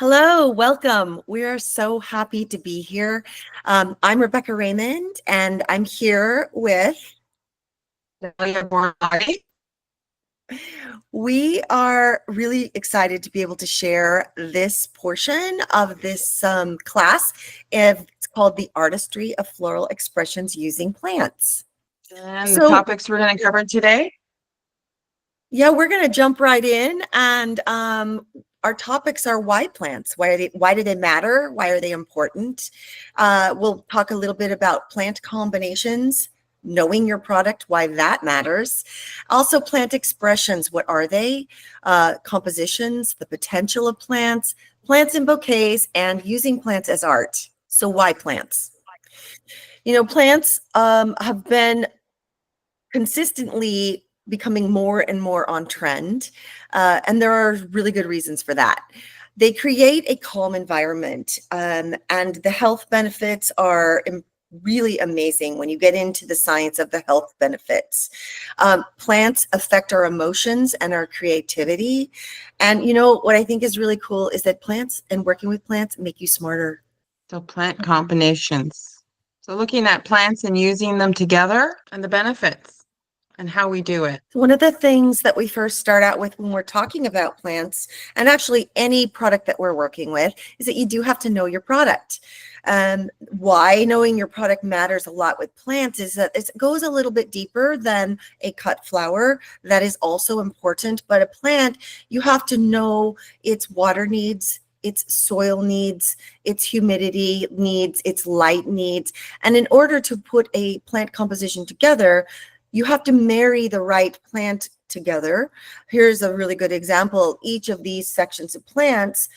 Hello, welcome. We are so happy to be here. I'm Rebecca Raymond, and I'm here with Dalia Bortolotti. We are really excited to be able to share this portion of this class. It's called The Artistry of Floral Expressions Using Plants. And the topics we're going to cover today? Yeah, we're going to jump right in, and our topics are why plants. Why do they matter? Why are they important? We'll talk a little bit about plant combinations, knowing your product, why that matters. Also, plant expressions. What are they? Compositions, the potential of plants, plants in bouquets, and using plants as art. So why plants? You know, plants have been consistently becoming more and more on trend. And there are really good reasons for that. They create a calm environment, and the health benefits are really amazing when you get into the science of the health benefits. Plants affect our emotions and our creativity. And you know, what I think is really cool is that plants and working with plants make you smarter. So plant combinations. So looking at plants and using them together and the benefits and how we do it. One of the things that we first start out with when we're talking about plants, and actually any product that we're working with, is that you do have to know your product. Why knowing your product matters a lot with plants is that it goes a little bit deeper than a cut flower. That is also important, but a plant, you have to know its water needs, its soil needs, its humidity needs, its light needs. And in order to put a plant composition together, you have to marry the right plant together. Here's a really good example. Each of these sections of plants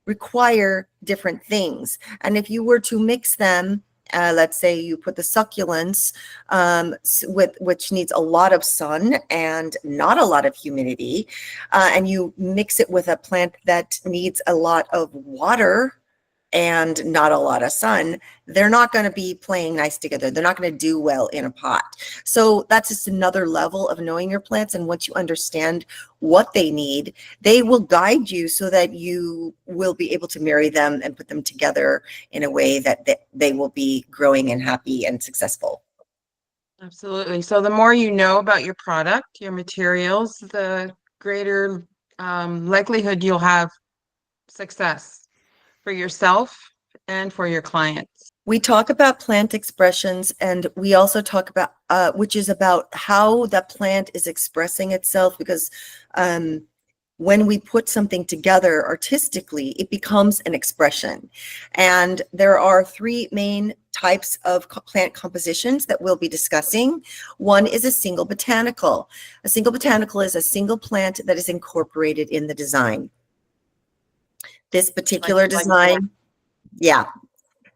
require different things. And if you were to mix them, let's say you put the succulents, which needs a lot of sun and not a lot of humidity, and you mix it with a plant that needs a lot of water and not a lot of sun, they're not going to be playing nice together. They're not going to do well in a pot. So that's just another level of knowing your plants. And once you understand what they need, they will guide you so that you will be able to marry them and put them together in a way that they will be growing and happy and successful. Absolutely. So the more you know about your product, your materials, the greater likelihood you'll have success for yourself and for your clients. We talk about plant expressions, and we also talk about, which is about how the plant is expressing itself, because when we put something together artistically, it becomes an expression. And there are three main types of plant compositions that we'll be discussing. One is a single botanical. A single botanical is a single plant that is incorporated in the design. This particular design, yeah,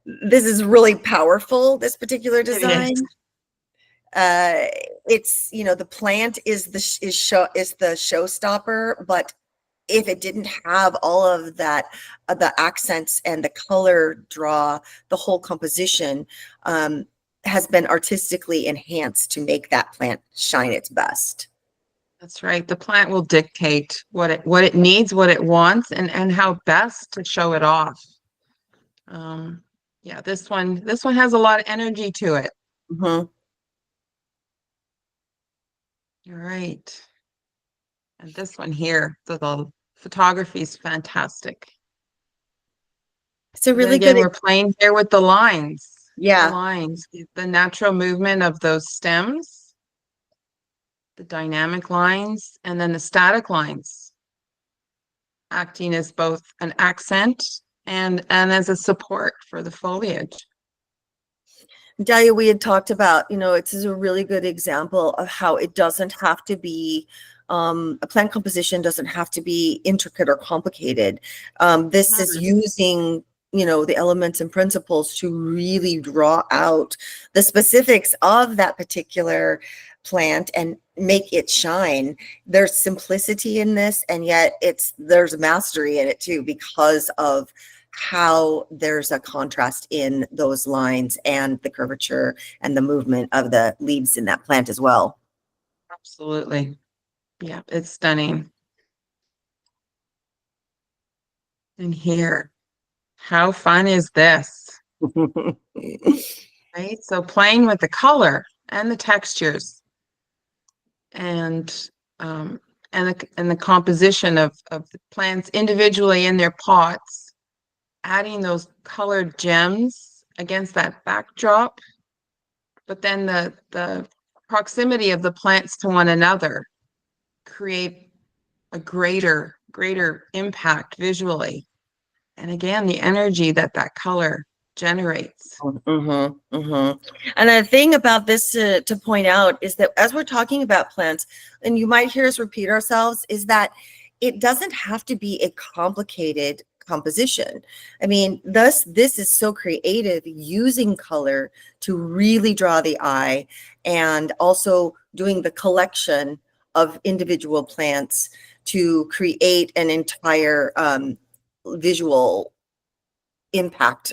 this is really powerful, this particular design. It's, you know, the plant is the showstopper, but if it didn't have all of that, the accents and the color draw, the whole composition has been artistically enhanced to make that plant shine its best. That's right. The plant will dictate what it needs, what it wants, and how best to show it off. Yeah, this one has a lot of energy to it. Mm-hmm. All right. And this one here, the photography is fantastic. It's a really good. good. We're playing here with the lines. Yeah. The lines, the natural movement of those stems, the dynamic lines, and then the static lines, acting as both an accent and as a support for the foliage. Dalia, we had talked about, you know, it's a really good example of how it doesn't have to be, a plant composition doesn't have to be intricate or complicated. This is using, you know, the elements and principles to really draw out the specifics of that particular plant and make it shine. There's simplicity in this, and yet there's mastery in it too, because of how there's a contrast in those lines and the curvature and the movement of the leaves in that plant as well. Absolutely. Yeah, it's stunning. and here. How fun is this? Right? So playing with the color and the textures and the composition of the plants individually in their pots, adding those colored gems against that backdrop, but then the proximity of the plants to one another create a greater impact visually. And again, the energy that color generates. And the thing about this to point out is that as we're talking about plants, and you might hear us repeat ourselves, is that it doesn't have to be a complicated composition. I mean, this is so creative, using color to really draw the eye, and also doing the collection of individual plants to create an entire visual impact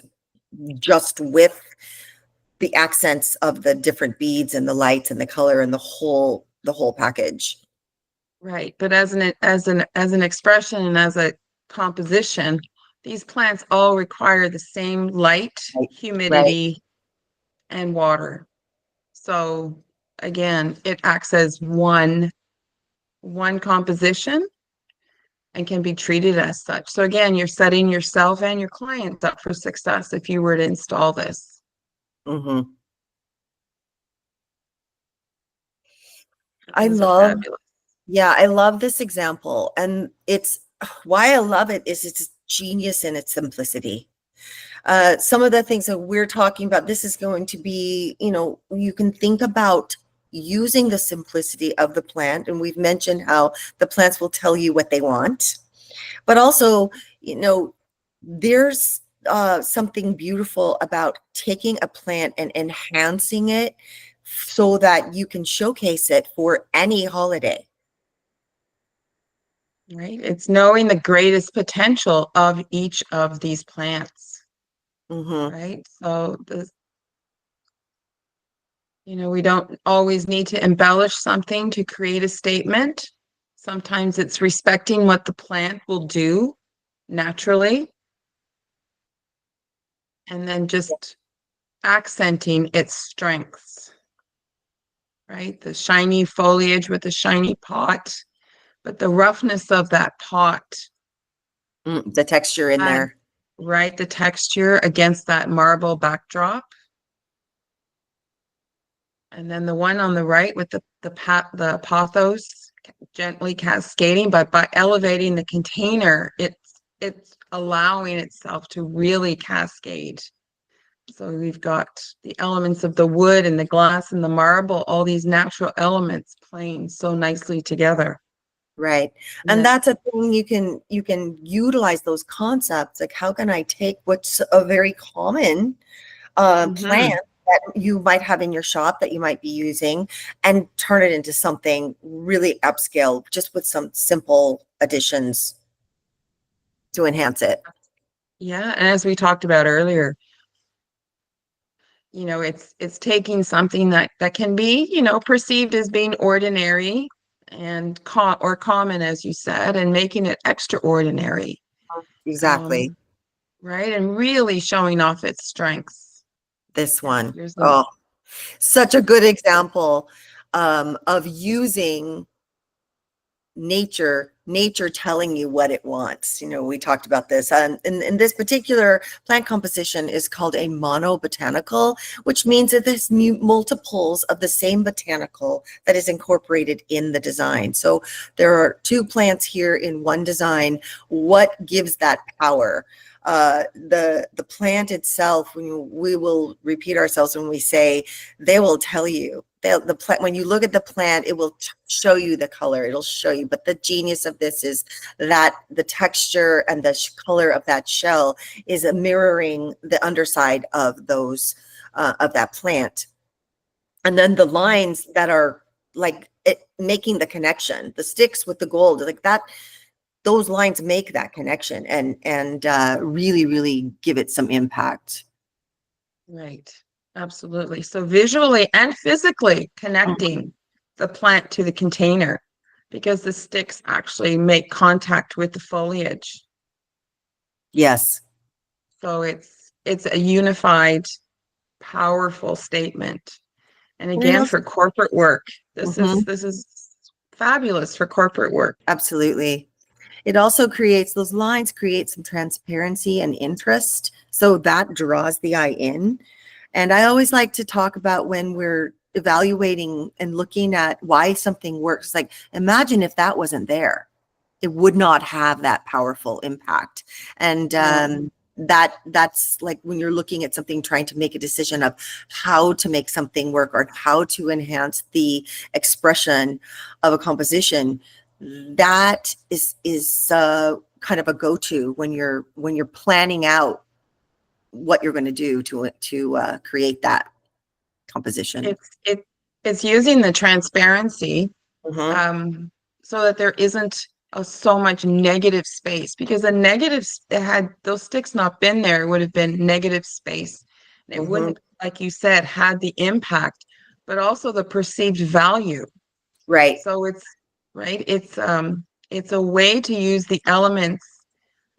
just with the accents of the different beads and the lights and the color and the whole package. Right, but as an expression and as a composition, these plants all require the same light, humidity, and water. So again, it acts as one composition and can be treated as such. So again, you're setting yourself and your clients up for success if you were to install this. I love this example, and it's why I love it is it's genius in its simplicity. Some of the things that we're talking about, this is going to be, you can think about using the simplicity of the plant, and we've mentioned how the plants will tell you what they want, but also, there's something beautiful about taking a plant and enhancing it so that you can showcase it for any holiday. Right, it's knowing the greatest potential of each of these plants. Right, so we don't always need to embellish something to create a statement. Sometimes it's respecting what the plant will do naturally, and then just accenting its strengths. Right, the shiny foliage with the shiny pot, but the roughness of that pot. The texture in there. Right, the texture against that marble backdrop. And then the one on the right with the pothos gently cascading, but by elevating the container, it's allowing itself to really cascade. So we've got the elements of the wood and the glass and the marble, all these natural elements playing so nicely together. Right. And that's a thing you can utilize those concepts. Like, how can I take what's a very common plant that you might have in your shop that you might be using and turn it into something really upscale just with some simple additions to enhance it. Yeah, and as we talked about earlier, it's taking something that can be, perceived as being ordinary and common, as you said, and making it extraordinary. Exactly. Right, and really showing off its strengths. This one, such a good example of using nature telling you what it wants. We talked about this, and in this particular plant composition is called a monobotanical, which means that there's multiples of the same botanical that is incorporated in the design. So there are two plants here in one design. What gives that power? The plant itself, we will repeat ourselves when we say, they will tell you. The plant, when you look at the plant, it will show you the color. It'll show you. But the genius of this is that the texture and the color of that shell is mirroring the underside of those of that plant. And then the lines that are like making the connection, the sticks with the gold, like that. Those lines make that connection and really, really give it some impact. Right. Absolutely. So visually and physically connecting the plant to the container, because the sticks actually make contact with the foliage. Yes. So it's a unified, powerful statement. And And it again, also, for corporate work, Mhm. this is fabulous for corporate work. Absolutely. It also creates, those lines create some transparency and interest. So that draws the eye in. And I always like to talk about when we're evaluating and looking at why something works. Like, imagine if that wasn't there, it would not have that powerful impact. And No. that's like when you're looking at something, trying to make a decision of how to make something work or how to enhance the expression of a composition. That is kind of a go-to when you're planning out what you're going to do to create that composition. It's using the transparency Mhm. um, so that there isn't so much negative space, because a negative, had those sticks not been there, it would have been negative space. It Mhm. wouldn't, like you said, had the impact, but also the perceived value. Right. So it's right. It's a way to use the elements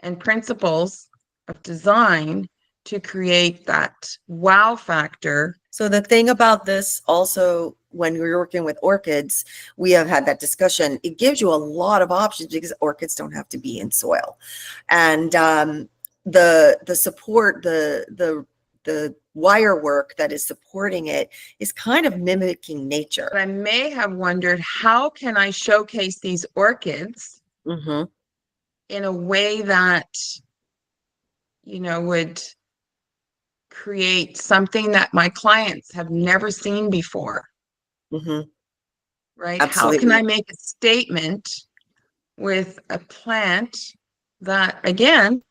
and principles of design to create that wow factor. So the thing about this also, when we're working with orchids, we have had that discussion. It gives you a lot of options because orchids don't have to be in soil, and the support, the wire work that is supporting it is kind of mimicking nature. But I may have wondered, how can I showcase these orchids Mm-hmm. in a way that, would create something that my clients have never seen before, Mm-hmm. right? How can I Absolutely. make a statement with a plant that, again,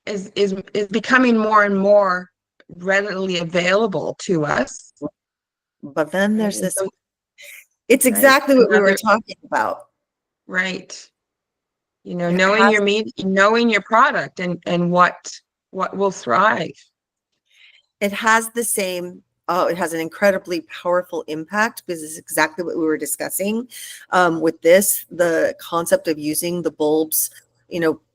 is becoming more and more readily available to us, But then right? there's And this, so, it's right, exactly what we were another, talking about. right. It Knowing has, your knowing your product and what will thrive. it has the same, oh, it has an incredibly powerful impact because it's exactly what we were discussing with this, the concept of using the bulbs.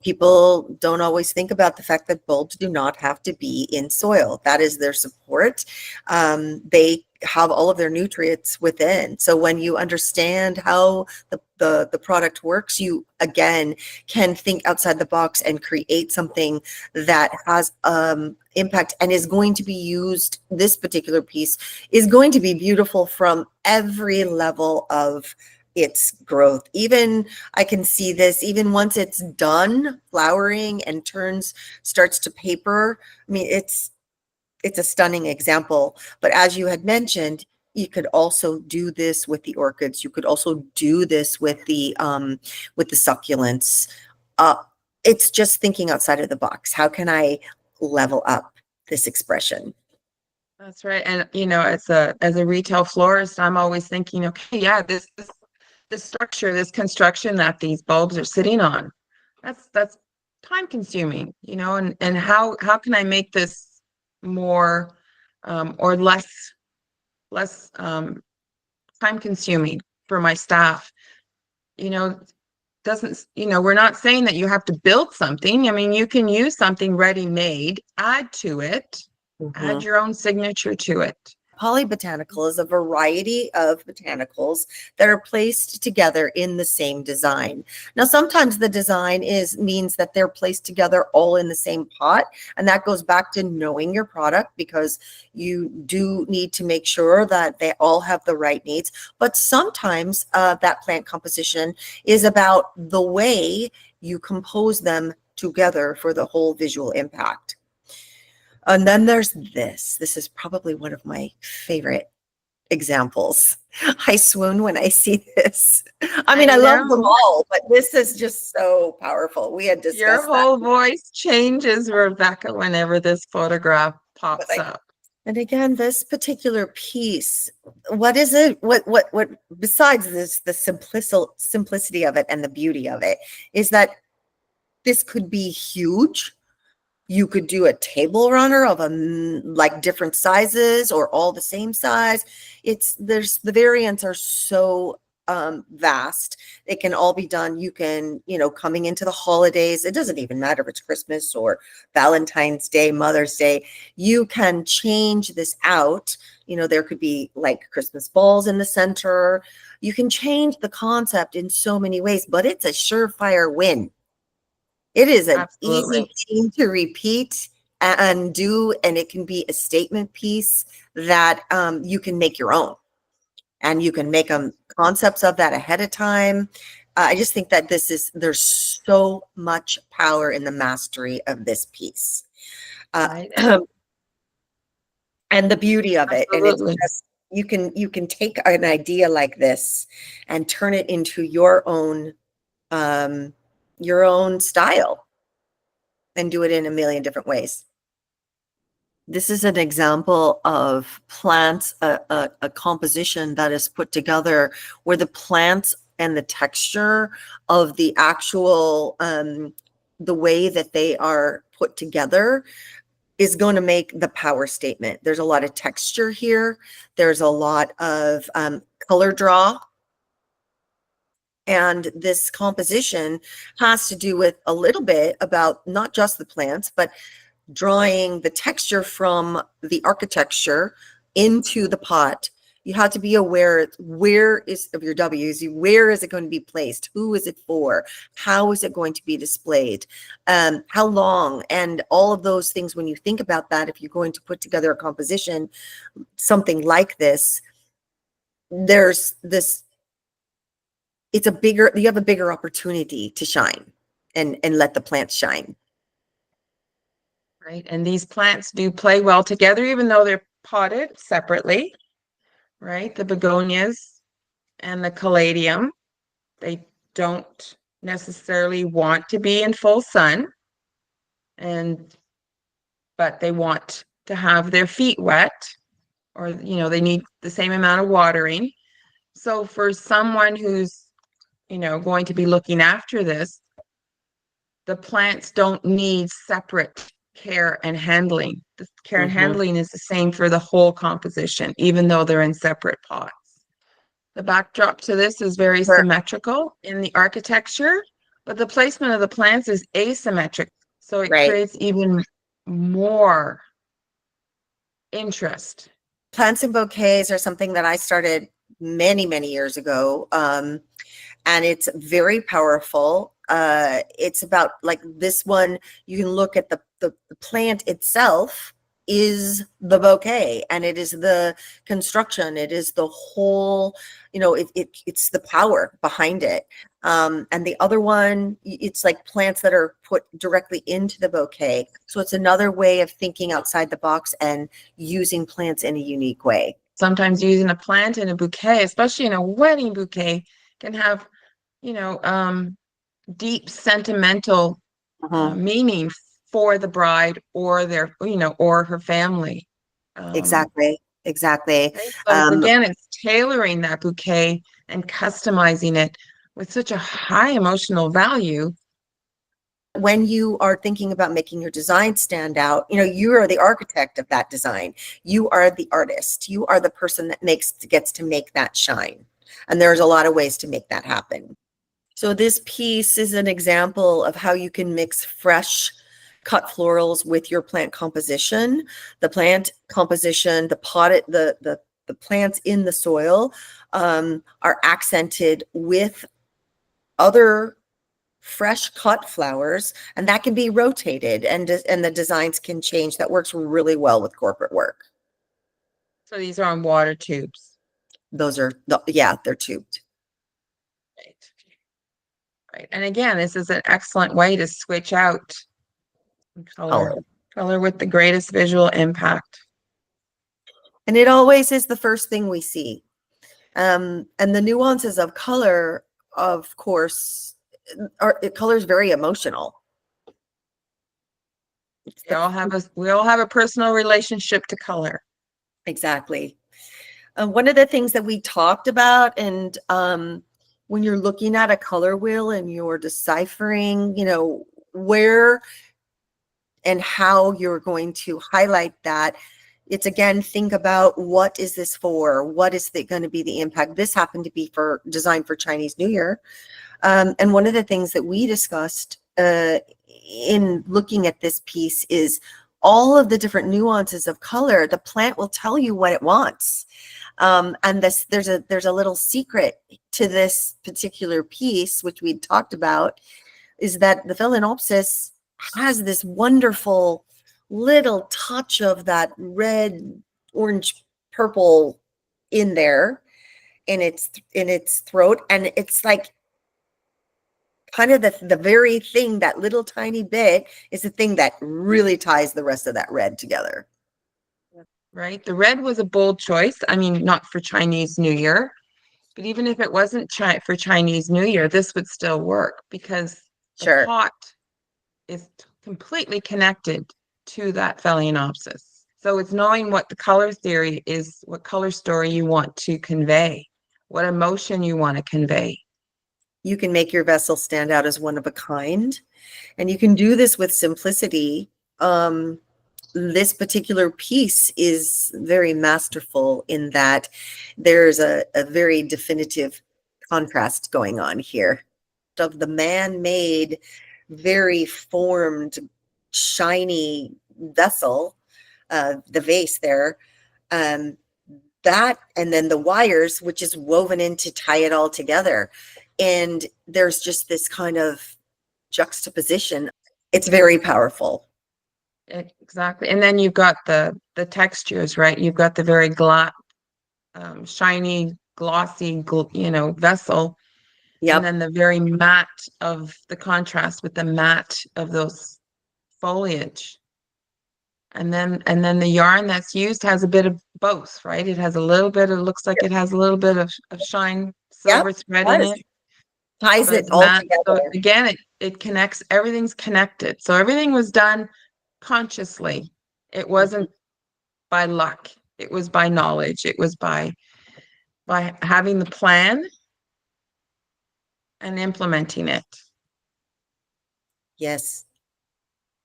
People don't always think about the fact that bulbs do not have to be in soil. That is their support. They have all of their nutrients within. So when you understand how the product works, you again can think outside the box and create something that has impact and is going to be used. This particular piece is going to be beautiful from every level of its growth. Even I can see this even once it's done flowering and starts to paper. I mean, it's a stunning example. But as you had mentioned, you could also do this with the orchids. You could also do this with the succulents. Uh, it's just thinking outside of the box. How can I level up this expression? That's right. And as a retail florist, I'm always thinking, okay, yeah, this structure, this construction that these bulbs are sitting on, that's time consuming, and how can I make this more or less time consuming for my staff? Doesn't, we're not saying that you have to build something. I mean, you can use something ready made, add to it, add Mhm. your own signature to it. Polybotanical is a variety of botanicals that are placed together in the same design. Now, sometimes the design means that they're placed together all in the same pot, and that goes back to knowing your product, because you do need to make sure that they all have the right needs. But sometimes that plant composition is about the way you compose them together for the whole visual impact. And then there's this. This is probably one of my favorite examples. I swoon when I see this. I mean, I I love them know. all, but this is just so powerful. We had Your discussed that. whole voice changes, Rebecca, whenever this photograph But pops up. and again, this particular piece, what is it? What besides this, the simplicity of it and the beauty of it is that this could be huge. You could do a table runner of like different sizes or all the same size. The variants are so vast. It can all be done. You can, coming into the holidays, it doesn't even matter if it's Christmas or Valentine's Day, Mother's Day, you can change this out. There could be like Christmas balls in the center. You can change the concept in so many ways, but it's a surefire win. It is an Absolutely. easy thing to repeat and do, and it can be a statement piece that you can make your own, and you can make them concepts of that ahead of time. I just think that there's so much power in the mastery of this piece. Right. And the beauty of it, and it's Absolutely. just, you can take an idea like this and turn it into your own style and do it in a million different ways. This is an example of plants, a composition that is put together where the plants and the texture of the actual, the way that they are put together is going to make the power statement. There's a lot of texture here. There's a lot of color draw. And this composition has to do with a little bit about not just the plants, but drawing the texture from the architecture into the pot. You have to be aware of your W's, where is it going to be placed? Who is it for? How is it going to be displayed? How long? And all of those things, when you think about that, if you're going to put together a composition, something like this, there's this, you have a bigger opportunity to shine and let the plants shine. Right. And these plants do play well together, even though they're potted separately. Right. The begonias and the caladium, they don't necessarily want to be in full sun, but they want to have their feet wet, or they need the same amount of watering. So for someone who's going to be looking after this, the plants don't need separate care and handling. The care and handling is the same for the whole composition, even though they're in separate pots. The backdrop to this is very symmetrical in the architecture, but the placement of the plants is asymmetric. So it creates even more interest. Plants and bouquets are something that I started many, many years ago. And it's very powerful. It's about, like this one, you can look at the plant itself is the bouquet, and it is the construction, it is the whole, it's the power behind it. And the other one, it's like plants that are put directly into the bouquet. So it's another way of thinking outside the box and using plants in a unique way. Sometimes using a plant in a bouquet, especially in a wedding bouquet, can have, deep sentimental meaning for the bride or their, or her family. Exactly. Right? So again, it's tailoring that bouquet and customizing it with such a high emotional value. When you are thinking about making your design stand out, you are the architect of that design. You are the artist. You are the person that gets to make that shine. And there's a lot of ways to make that happen. So this piece is an example of how you can mix fresh cut florals with your plant composition. The plant composition, the plants in the soil are accented with other fresh cut flowers, and that can be rotated, and the designs can change. That works really well with corporate work. So these are on water tubes. Those are, they're tubed. Right. And again, this is an excellent way to switch out color with the greatest visual impact. And it always is the first thing we see. And the nuances of color, of course, color is very emotional. We all have a personal relationship to color. Exactly. One of the things that we talked about, and when you're looking at a color wheel and you're deciphering, where and how you're going to highlight that, It's again, think about what is this for? What is going to be the impact? This happened to be for designed for Chinese New Year. And one of the things that we discussed in looking at this piece is all of the different nuances of color. The plant will tell you what it wants. And there's a little secret to this particular piece, which we talked about, is that the Phalaenopsis has this wonderful little touch of that red, orange, purple in there in its throat, and it's like kind of the very thing, that little tiny bit is the thing that really ties the rest of that red together. Right. The red was a bold choice. I mean, not for Chinese New Year, but even if it wasn't for Chinese New Year, this would still work because the pot is completely connected to that Phalaenopsis. So it's knowing what the color theory is, what color story you want to convey, what emotion you want to convey. You can make your vessel stand out as one of a kind, and you can do this with simplicity. This particular piece is very masterful in that there's a very definitive contrast going on here of the man-made, very formed, shiny vessel, the vase there, that, and then the wires, which is woven in to tie it all together. And there's just this kind of juxtaposition. It's very powerful. Exactly. And then you've got the textures, right? You've got the very shiny, glossy, vessel. Yep. And then the very matte of the contrast with the matte of those foliage. And then the yarn that's used has a bit of both, right? It has a little bit, it looks like it has a little bit of shine, silver thread in it. Ties it all together. So again, it connects, everything's connected. So everything was done consciously. It wasn't by luck. It was by knowledge. It was by having the plan and implementing it. Yes.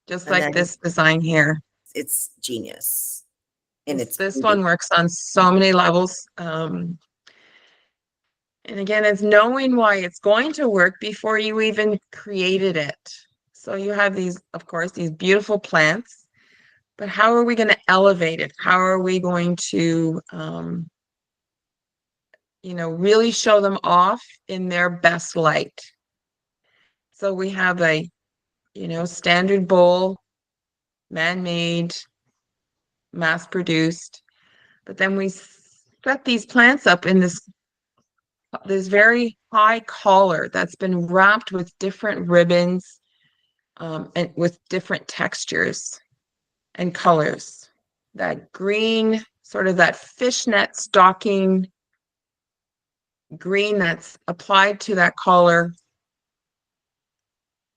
Just like this design here. It's genius. And this one works on so many levels. And again, it's knowing why it's going to work before you even created it. So you have these, of course, these beautiful plants, but how are we going to elevate it? How are we going to, really show them off in their best light? So we have a, standard bowl, man-made, mass-produced, but then we set these plants up in this very high collar that's been wrapped with different ribbons and with different textures and colors. That green, sort of that fishnet stocking green that's applied to that collar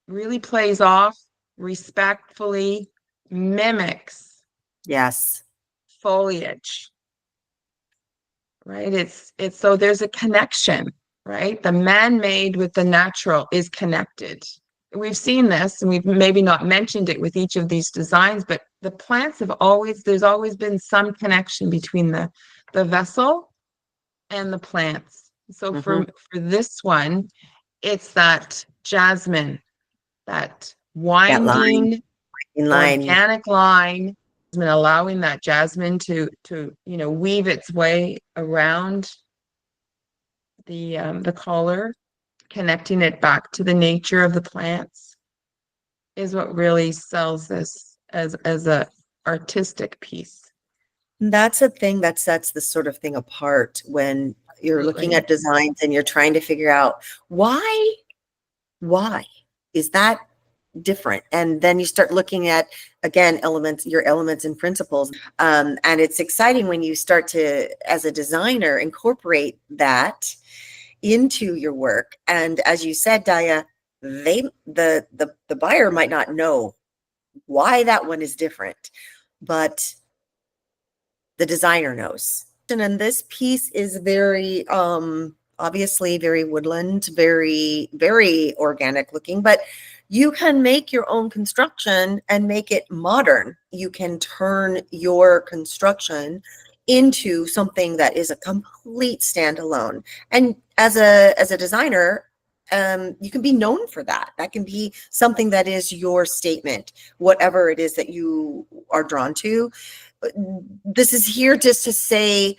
really plays off, respectfully mimics foliage. Right? It's so there's a connection, right? The man-made with the natural is connected. We've seen this, and we've maybe not mentioned it with each of these designs, but the plants there's always been some connection between the vessel and the plants. So for this one, it's that jasmine, that winding, organic line, allowing that jasmine to weave its way around the collar, connecting it back to the nature of the plants, is what really sells this as a artistic piece. That's a thing that sets this sort of thing apart when you're looking at designs and you're trying to figure out why is that different, and then you start looking at, again, your elements and principles, and it's exciting when you start to, as a designer, incorporate that into your work. And as you said, Dalia, the buyer might not know why that one is different, but the designer knows. And this piece is very obviously very woodland, very, very organic looking, but You can make your own construction and make it modern. You can turn your construction into something that is a complete standalone. And as a designer, you can be known for that. That can be something that is your statement, whatever it is that you are drawn to. This is here just to say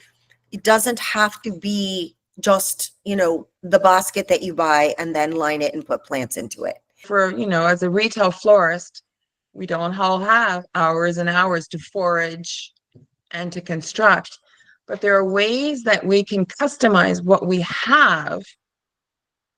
it doesn't have to be just, you know, the basket that you buy and then line it and put plants into it. For, you know, as a retail florist, we don't all have hours and hours to forage and to construct, but there are ways that we can customize what we have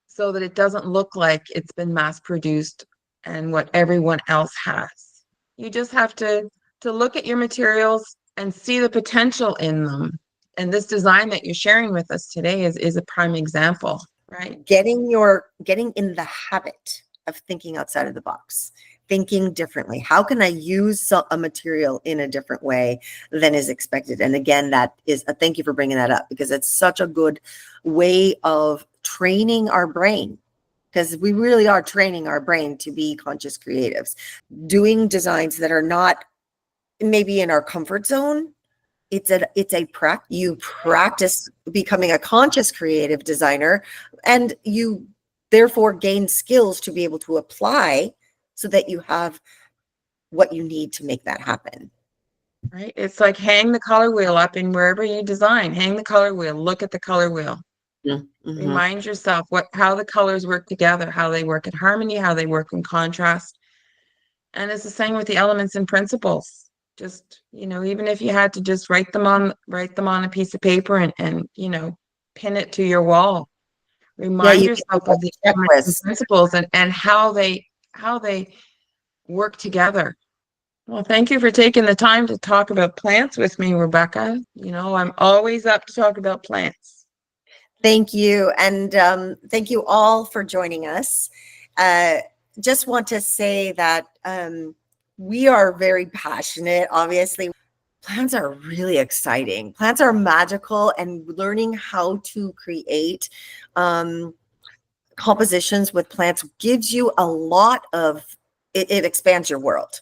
so that it doesn't look like it's been mass produced and what everyone else has. You just have to look at your materials and see the potential in them. And this design that you're sharing with us today is a prime example, right? Getting in the habit of thinking outside of the box, thinking differently. How can I use a material in a different way than is expected? And again, that is a thank you for bringing that up, because it's such a good way of training our brain, because we really are training our brain to be conscious creatives, doing designs that are not maybe in our comfort zone. You practice becoming a conscious creative designer, and you therefore gain skills to be able to apply so that you have what you need to make that happen. Right? It's like hang the color wheel up in wherever you design. Hang the color wheel, look at the color wheel. Mm-hmm. Remind yourself how the colors work together, how they work in harmony, how they work in contrast. And it's the same with the elements and principles. Just, you know, even if you had to just write them on a piece of paper and you know, pin it to your wall. Remind yourself of the elements and principles and how they work together. Well, thank you for taking the time to talk about plants with me, Rebecca. You know, I'm always up to talk about plants. Thank you. And thank you all for joining us. Just want to say that we are very passionate, obviously. Plants are really exciting. Plants are magical, and learning how to create compositions with plants gives you a lot of, it expands your world,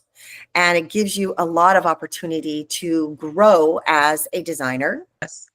and it gives you a lot of opportunity to grow as a designer. Yes.